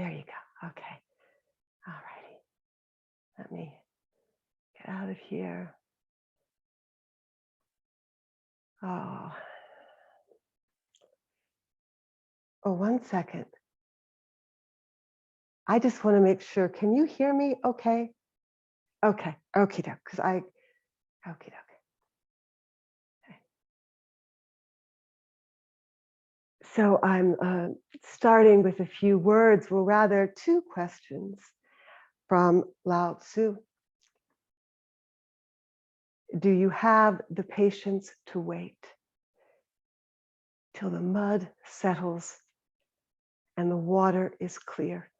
There you go. Okay. All righty. Let me get out of here. Oh. Oh, 1 second. I just want to make sure. Can you hear me okay? Okay. Okay, because okay. So I'm starting with a few words, well, rather 2 questions from Lao Tzu. Do you have the patience to wait till the mud settles and the water is clear?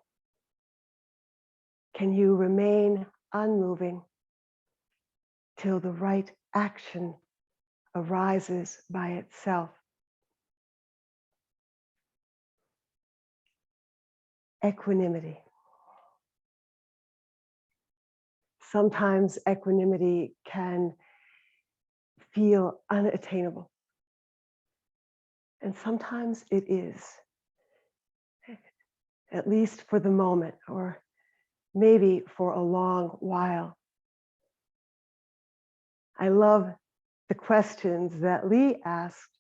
Can you remain unmoving till the right action arises by itself? Equanimity. Sometimes equanimity can feel unattainable. And sometimes it is, at least for the moment, or maybe for a long while. I love the questions that Lee asked.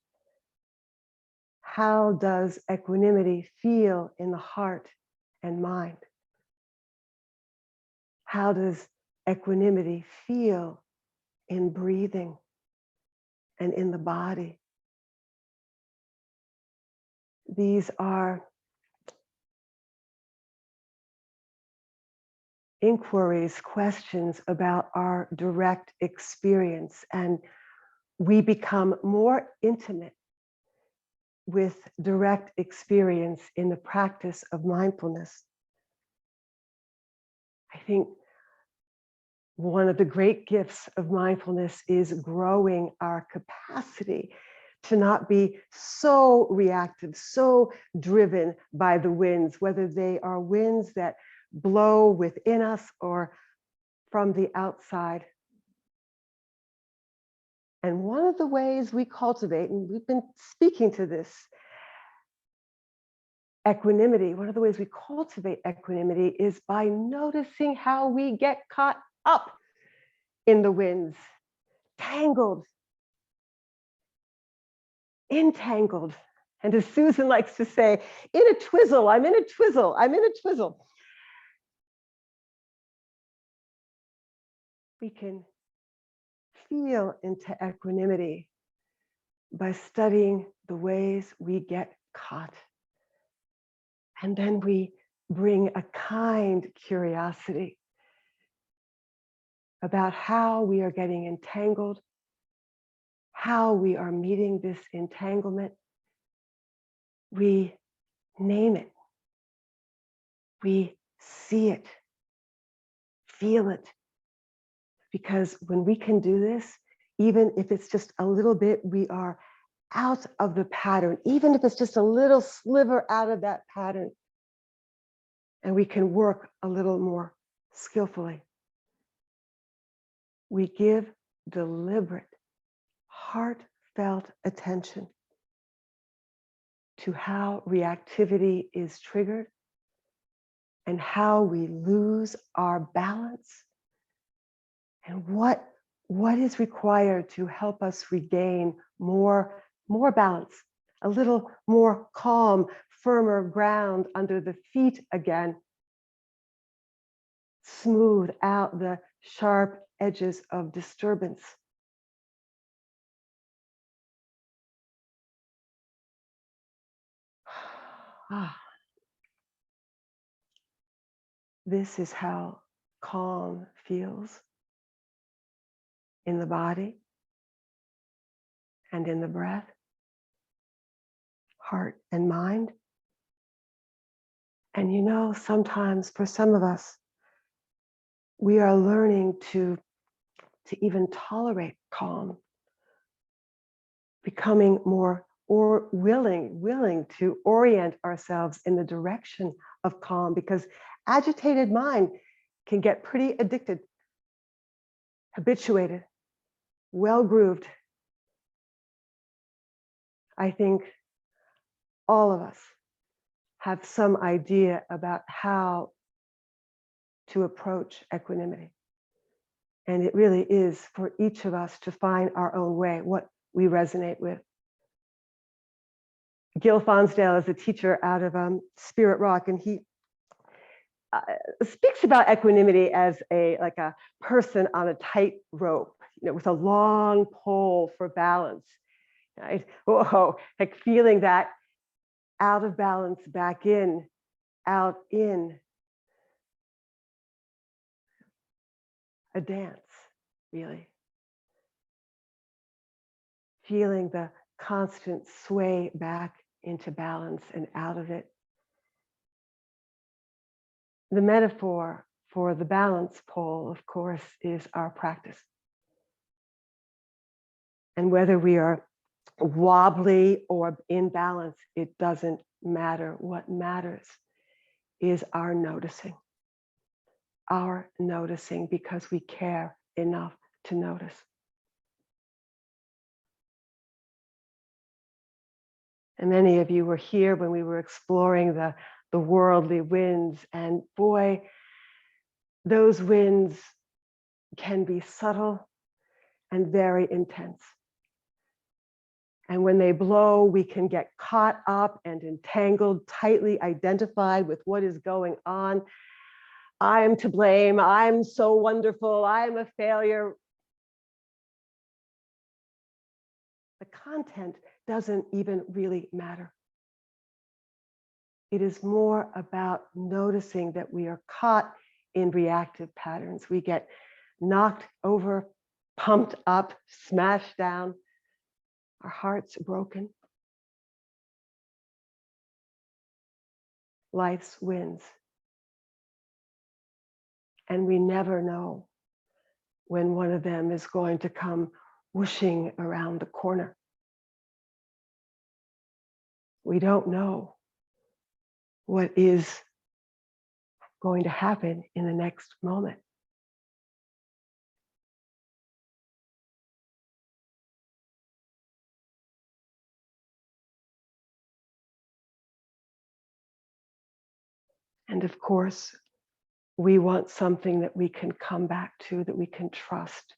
How does equanimity feel in the heart and mind? How does equanimity feel in breathing and in the body? These are inquiries, questions about our direct experience, and we become more intimate with direct experience in the practice of mindfulness. I think one of the great gifts of mindfulness is growing our capacity to not be so reactive, so driven by the winds, whether they are winds that blow within us or from the outside. And one of the ways we cultivate, and we've been speaking to this, equanimity, one of the ways we cultivate equanimity is by noticing how we get caught up in the winds, tangled, entangled. And as Susan likes to say, in a twizzle, I'm in a twizzle, I'm in a twizzle. We can feel into equanimity by studying the ways we get caught. And then we bring a kind curiosity about how we are getting entangled, how we are meeting this entanglement. We name it. We see it, feel it. Because when we can do this, even if it's just a little bit, we are out of the pattern, even if it's just a little sliver out of that pattern, and we can work a little more skillfully. We give deliberate, heartfelt attention to how reactivity is triggered and how we lose our balance and what is required to help us regain more balance, a little more calm, firmer ground under the feet again. Smooth out the sharp edges of disturbance. This is how calm feels in the body and in the breath, heart and mind. And you know, sometimes for some of us, we are learning to even tolerate calm, becoming more or willing to orient ourselves in the direction of calm, because agitated mind can get pretty addicted, habituated, well-grooved. I think all of us have some idea about how to approach equanimity. And it really is for each of us to find our own way, what we resonate with. Gil Fonsdale is a teacher out of Spirit Rock, and he speaks about equanimity as like a person on a tight rope, with a long pole for balance. Right? Whoa, like feeling that out of balance, back in, out in. A dance, really. Feeling the constant sway back into balance and out of it. The metaphor for the balance pole, of course, is our practice. And whether we are wobbly or in balance, it doesn't matter. What matters is our noticing. Our noticing, because we care enough to notice. And many of you were here when we were exploring the worldly winds, and boy, those winds can be subtle and very intense. And when they blow, we can get caught up and entangled, tightly identified with what is going on. I'm to blame. I'm so wonderful. I'm a failure. The content doesn't even really matter. It is more about noticing that we are caught in reactive patterns. We get knocked over, pumped up, smashed down, our hearts broken. Life's winds. And we never know when one of them is going to come whooshing around the corner. We don't know what is going to happen in the next moment. And of course, we want something that we can come back to, that we can trust,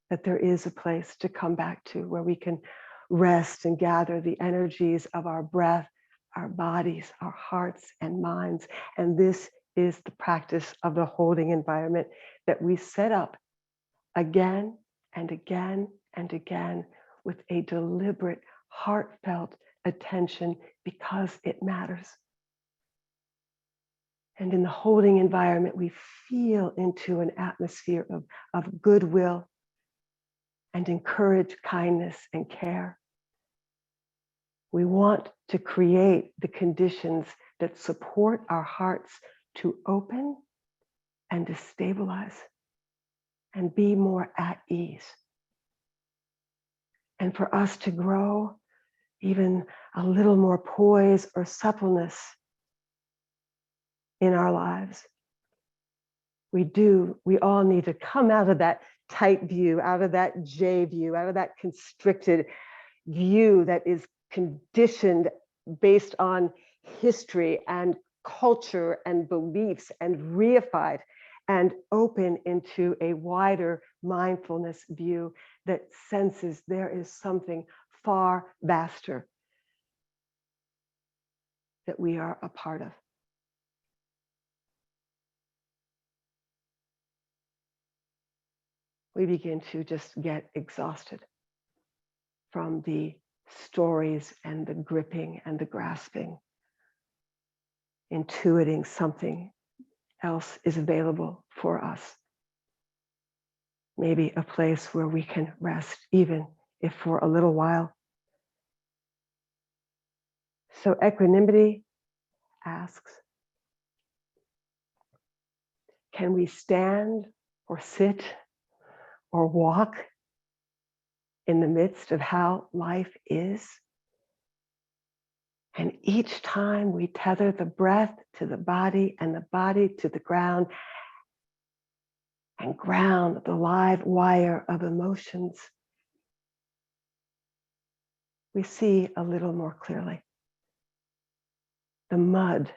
that there is a place to come back to where we can rest and gather the energies of our breath, our bodies, our hearts and minds. And this is the practice of the holding environment that we set up again and again and again with a deliberate, heartfelt attention, because it matters. And in the holding environment, we feel into an atmosphere of goodwill and encourage kindness and care. We want to create the conditions that support our hearts to open and to stabilize and be more at ease. And for us to grow even a little more poise or suppleness in our lives. We all need to come out of that tight view, out of that J view, out of that constricted view that is conditioned based on history and culture and beliefs, and reified and open into a wider mindfulness view that senses there is something far vaster that we are a part of. We begin to just get exhausted from the stories and the gripping and the grasping, intuiting something else is available for us. Maybe a place where we can rest, even if for a little while. So equanimity asks, can we stand or sit or walk in the midst of how life is? And each time we tether the breath to the body and the body to the ground, and ground the live wire of emotions, we see a little more clearly. the mud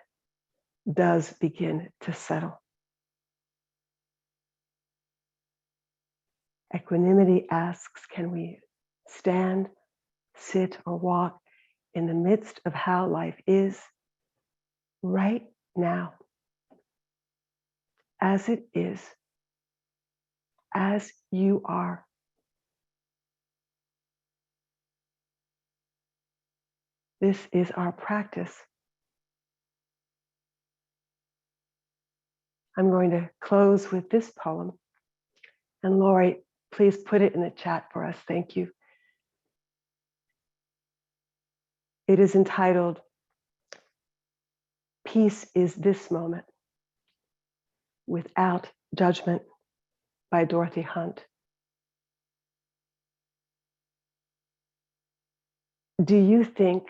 does begin to settle. Equanimity asks, can we stand, sit, or walk in the midst of how life is right now, as it is, as you are. This is our practice. I'm going to close with this poem. And Lori, please put it in the chat for us. Thank you. It is entitled, Peace is This Moment, Without Judgment, by Dorothy Hunt. Do you think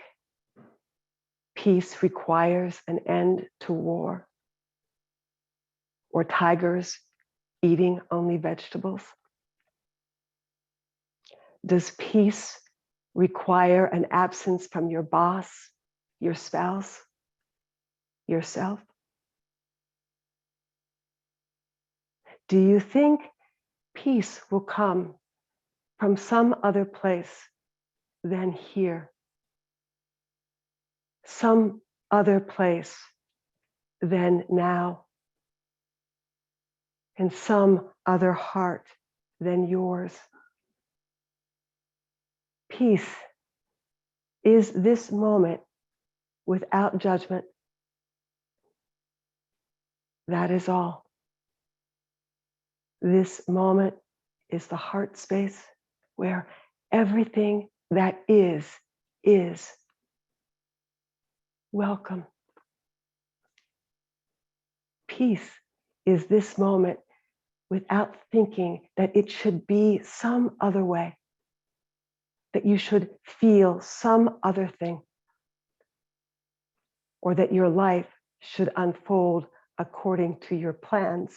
peace requires an end to war or tigers eating only vegetables? Does peace require an absence from your boss, your spouse, yourself? Do you think peace will come from some other place than here? Some other place than now? In some other heart than yours? Peace is this moment without judgment. That is all. This moment is the heart space where everything that is welcome. Peace is this moment without thinking that it should be some other way, that you should feel some other thing, or that your life should unfold according to your plans.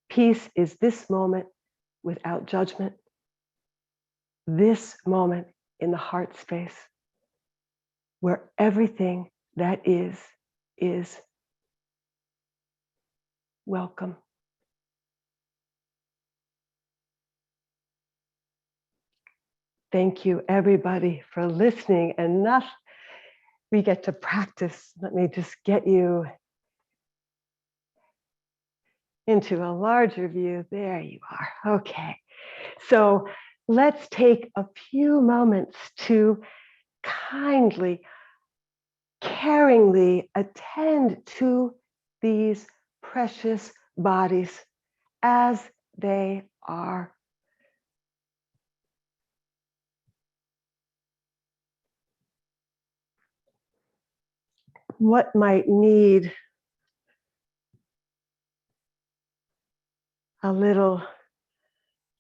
Peace is this moment without judgment, this moment in the heart space where everything that is welcome. Thank you, everybody, for listening. Enough. We get to practice. Let me just get you into a larger view. There you are. Okay. So let's take a few moments to kindly, caringly attend to these precious bodies as they are. What might need a little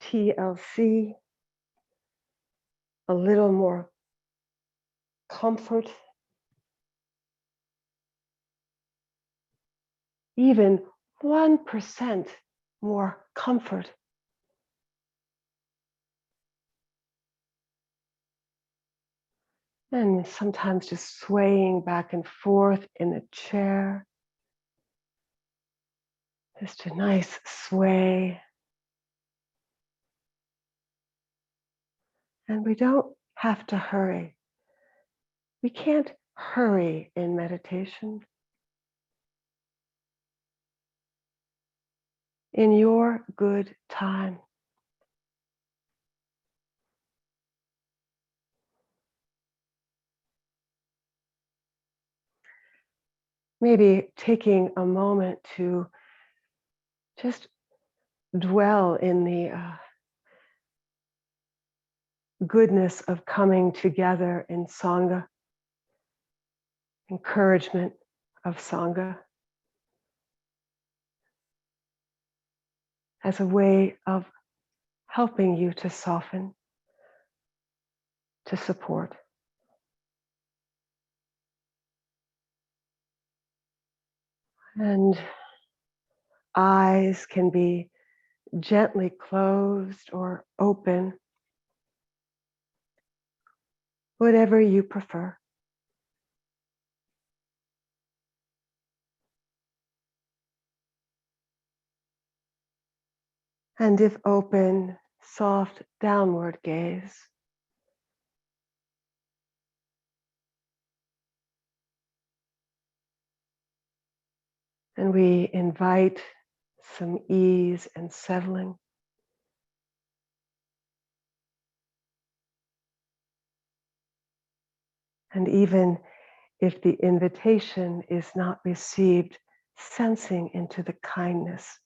TLC, a little more comfort, even 1% more comfort. And sometimes just swaying back and forth in the chair. Just a nice sway. And we don't have to hurry. We can't hurry in meditation. In your good time. Maybe taking a moment to just dwell in the goodness of coming together in Sangha, encouragement of Sangha, as a way of helping you to soften, to support. And eyes can be gently closed or open, whatever you prefer. And if open, soft downward gaze. And we invite some ease and settling. And even if the invitation is not received, sensing into the kindness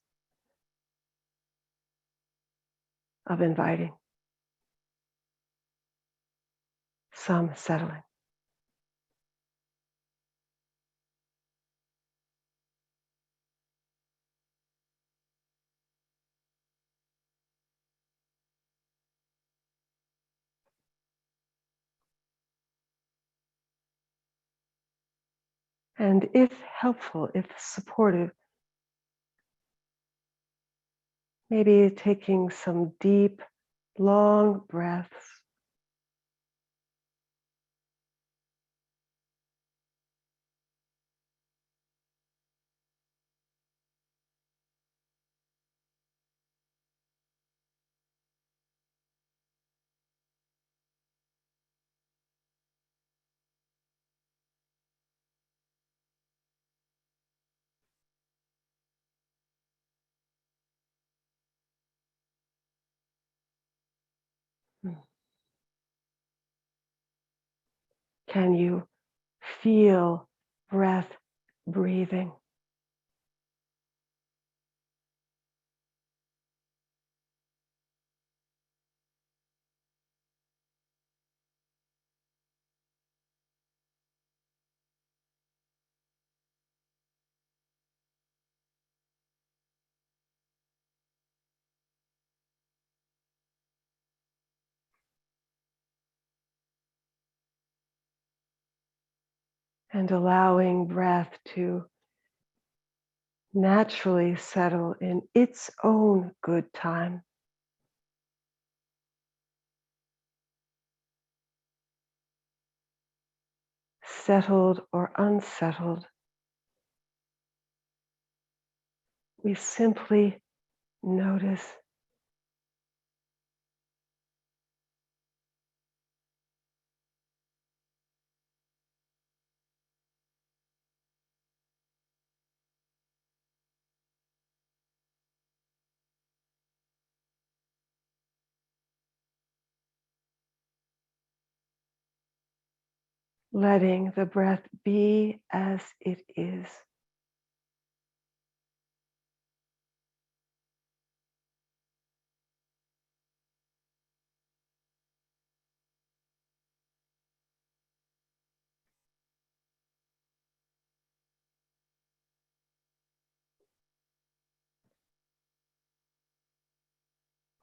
of inviting, some settling. And if helpful, if supportive, maybe taking some deep, long breaths. Can you feel breath breathing? And allowing breath to naturally settle in its own good time. Settled or unsettled, we simply notice. Letting the breath be as it is.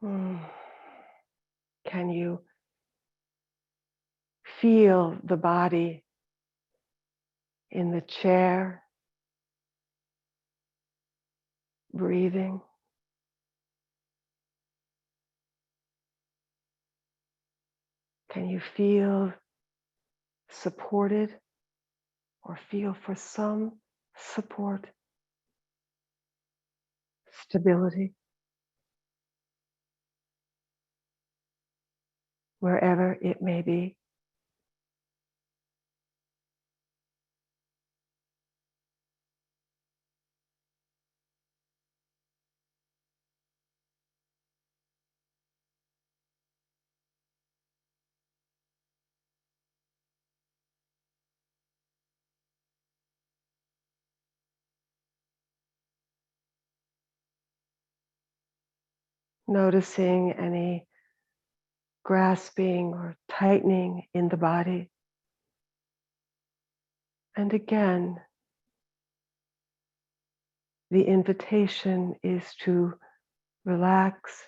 Mm. Can you feel the body in the chair, breathing? Can you feel supported or feel for some support, stability, wherever it may be? Noticing any grasping or tightening in the body. And again, the invitation is to relax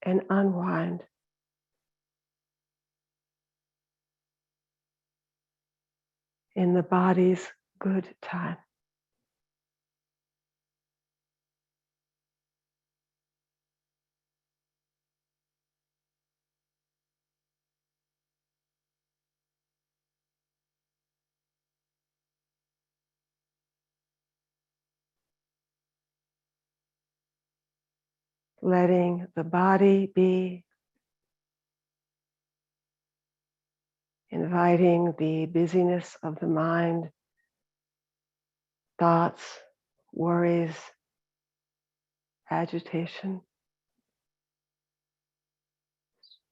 and unwind in the body's good time. letting the body be, inviting the busyness of the mind, thoughts, worries, agitation,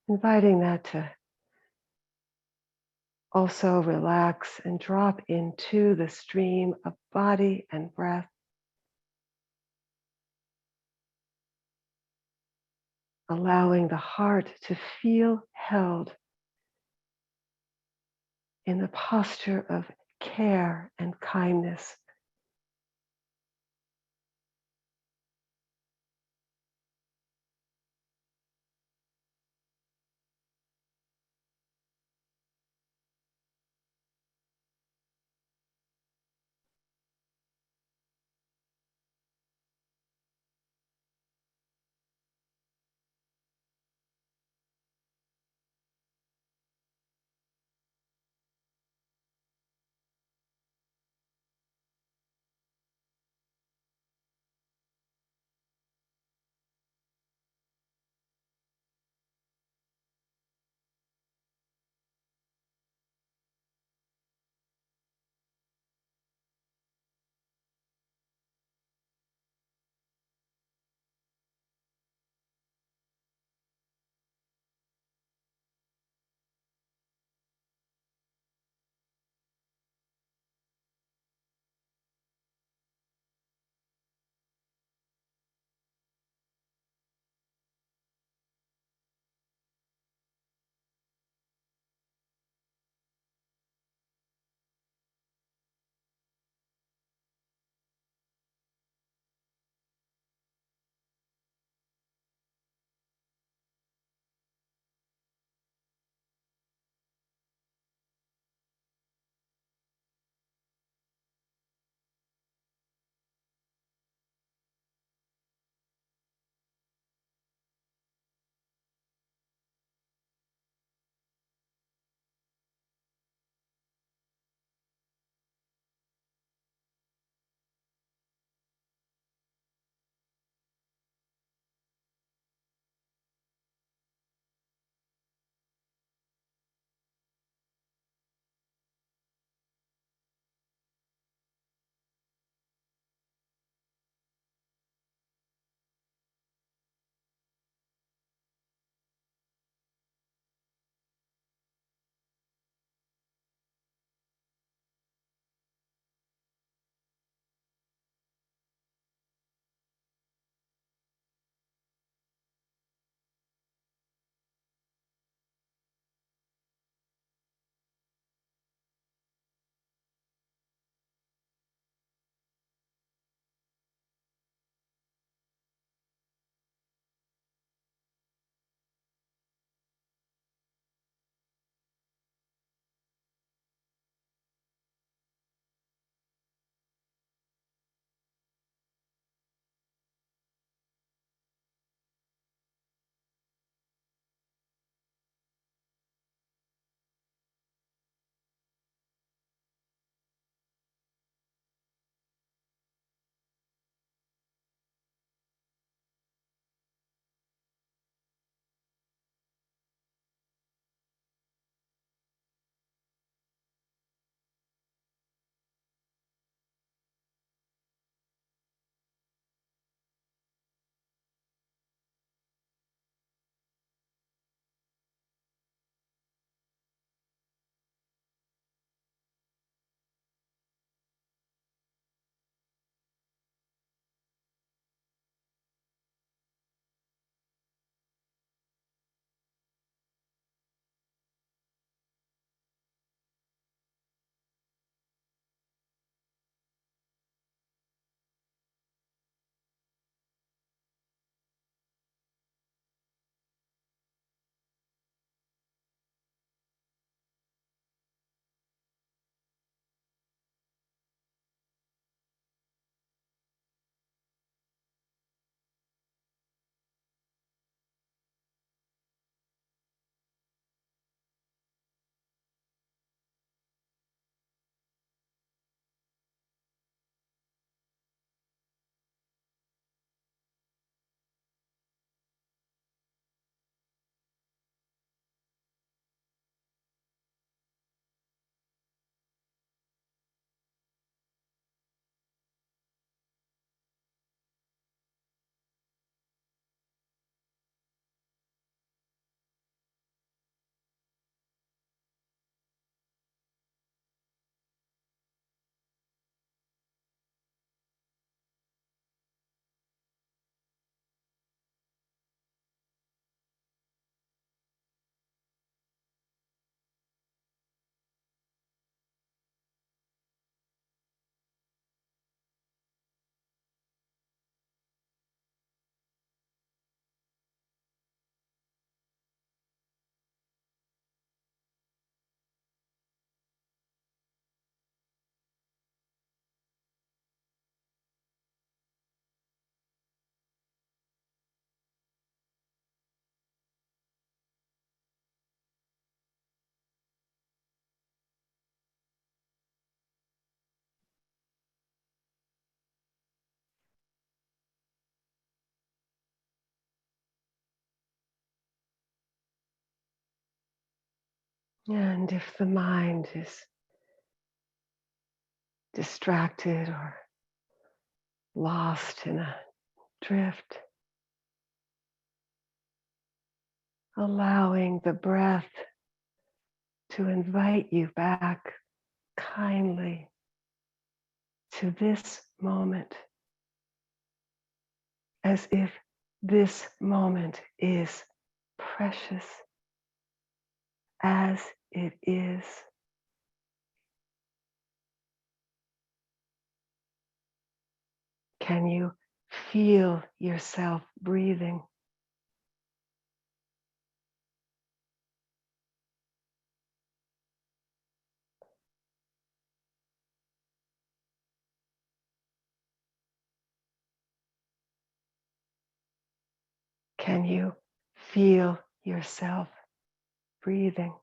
inviting that to also relax and drop into the stream of body and breath, allowing the heart to feel held in the posture of care and kindness. And if the mind is distracted or lost in a drift, allowing the breath to invite you back kindly to this moment, as if this moment is precious as it is. Can you feel yourself breathing? Can you feel yourself breathing?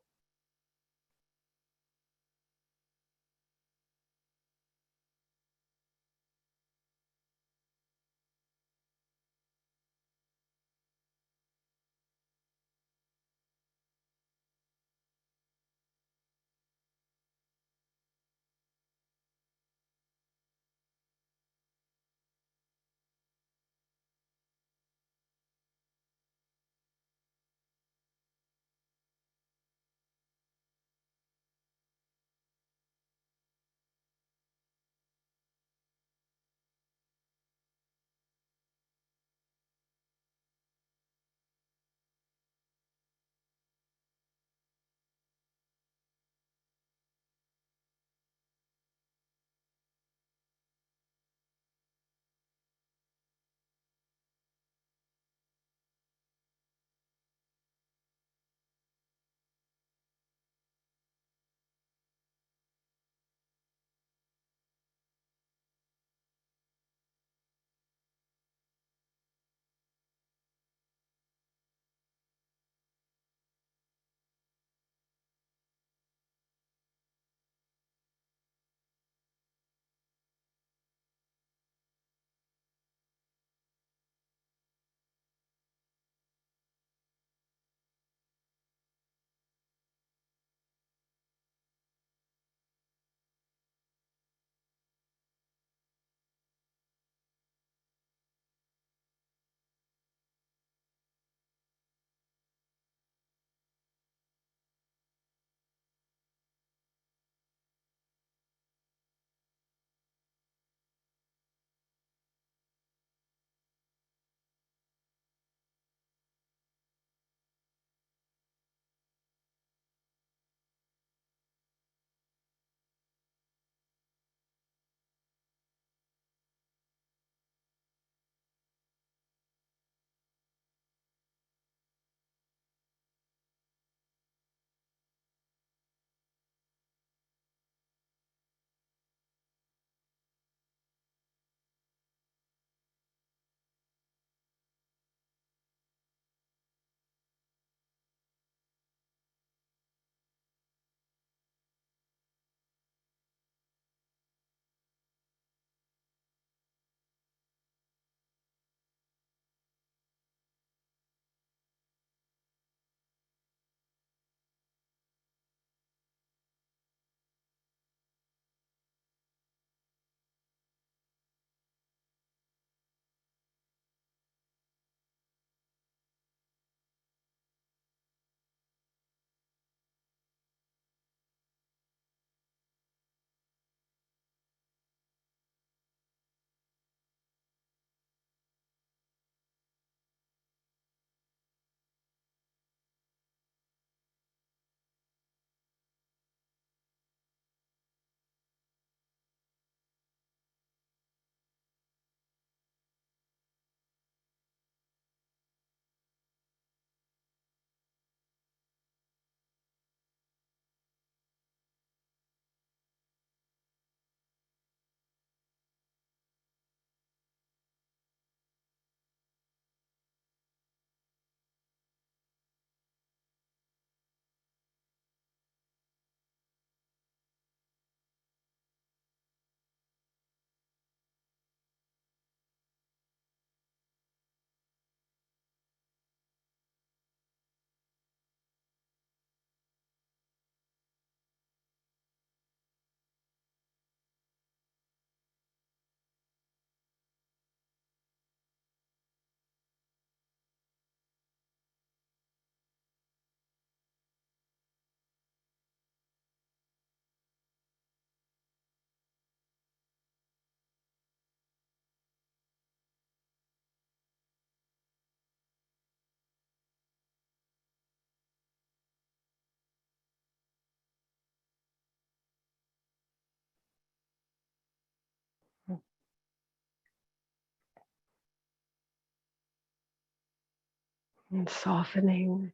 and softening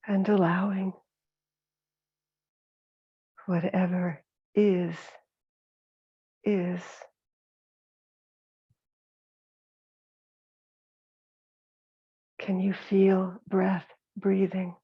and allowing whatever is, is. Can you feel breath breathing?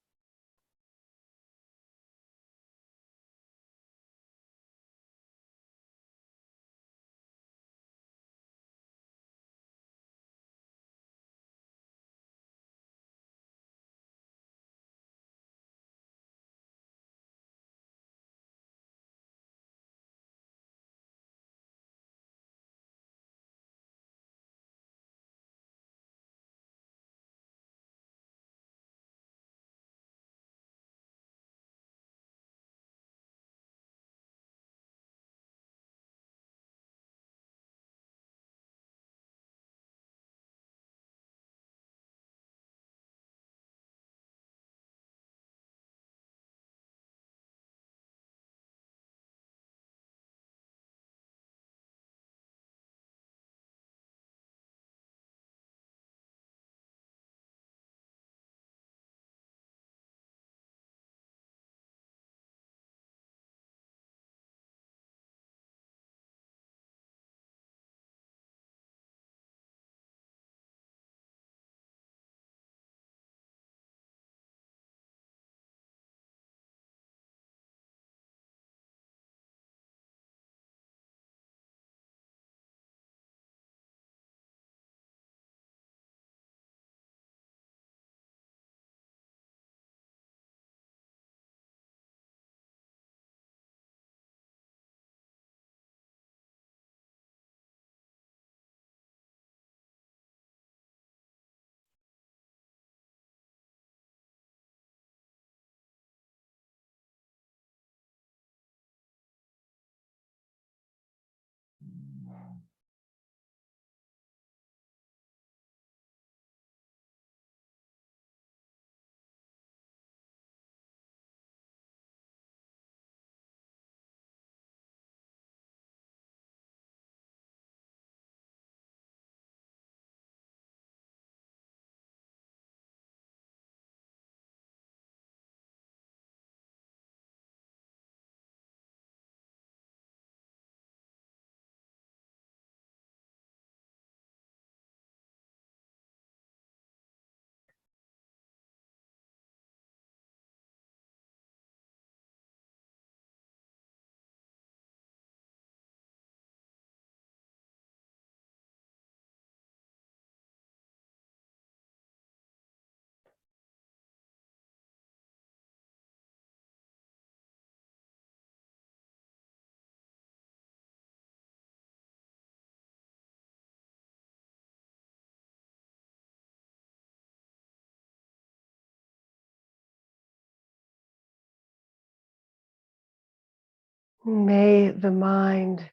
May the mind,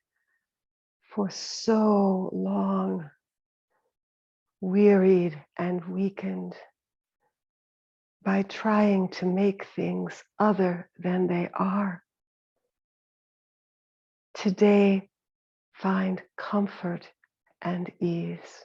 for so long wearied and weakened by trying to make things other than they are, today find comfort and ease.